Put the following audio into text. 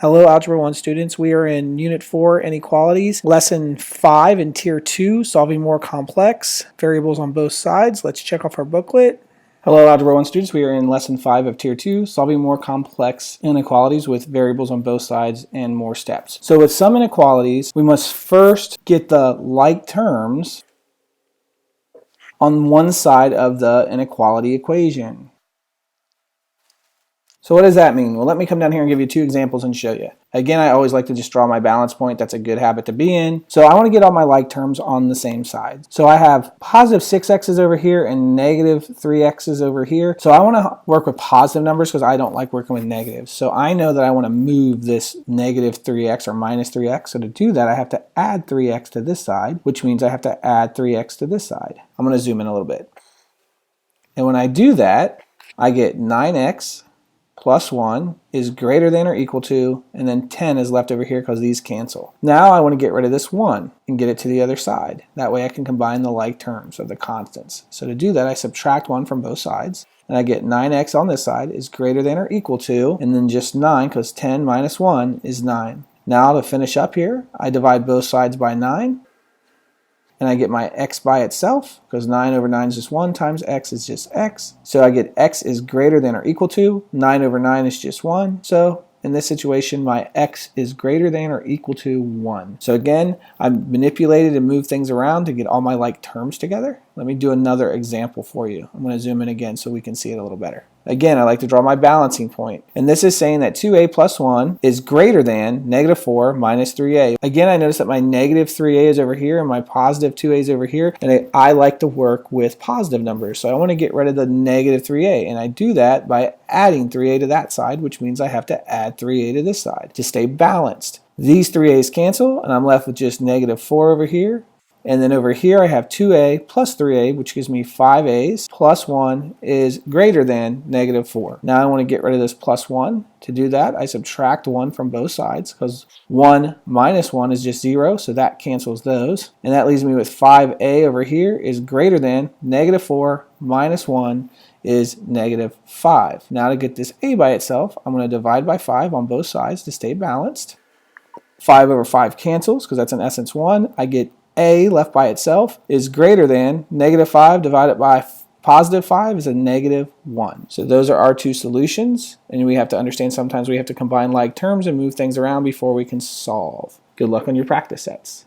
Hello, Algebra 1 students. We are in Unit 4, Inequalities, Lesson 5 in Tier 2, Solving More Complex, Variables on Both Sides. Let's check off our booklet. Hello, Algebra 1 students. We are in Lesson 5 of Tier 2, Solving More Complex Inequalities with Variables on Both Sides and more steps. So with some inequalities, we must first get the like terms on one side of the inequality equation. So what does that mean? Well, let me come down here and give you two examples and show you. Again, I always like to just draw my balance point. That's a good habit to be in. So I want to get all my like terms on the same side. So I have positive 6x's over here and negative 3x's over here. So I want to work with positive numbers because I don't like working with negatives. So I know that I want to move this negative 3x or minus 3x. So to do that, I have to add 3x to this side, which means I have to add 3x to this side. I'm going to zoom in a little bit. And when I do that, I get 9x plus 1 is greater than or equal to, and then 10 is left over here because these cancel. Now I want to get rid of this 1 and get it to the other side. That way I can combine the like terms or the constants. So to do that, I subtract 1 from both sides, and I get 9x on this side is greater than or equal to, and then just 9 because 10 minus 1 is 9. Now to finish up here, I divide both sides by 9. And I get my x by itself, because 9 over 9 is just 1 times x is just x. So I get x is greater than or equal to, 9 over 9 is just 1. So in this situation, my x is greater than or equal to 1. So again, I manipulated and moved things around to get all my like terms together. Let me do another example for you. I'm going to zoom in again so we can see it a little better. Again, I like to draw my balancing point. And this is saying that 2a plus 1 is greater than negative 4 minus 3a. Again, I notice that my negative 3a is over here and my positive 2a is over here. And I like to work with positive numbers. So I want to get rid of the negative 3a. And I do that by adding 3a to that side, which means I have to add 3a to this side to stay balanced. These 3a's cancel, and I'm left with just negative 4 over here. And then over here I have 2a plus 3a, which gives me 5a's plus 1 is greater than negative 4. Now I want to get rid of this plus 1. To do that, I subtract 1 from both sides because 1 minus 1 is just 0, so that cancels those. And that leaves me with 5a over here is greater than negative 4 minus 1 is negative 5. Now to get this a by itself, I'm going to divide by 5 on both sides to stay balanced. 5 over 5 cancels because that's in essence 1. I get a left by itself is greater than negative 5 divided by positive 5 is a negative 1. So those are our two solutions, and we have to understand sometimes we have to combine like terms and move things around before we can solve. Good luck on your practice sets.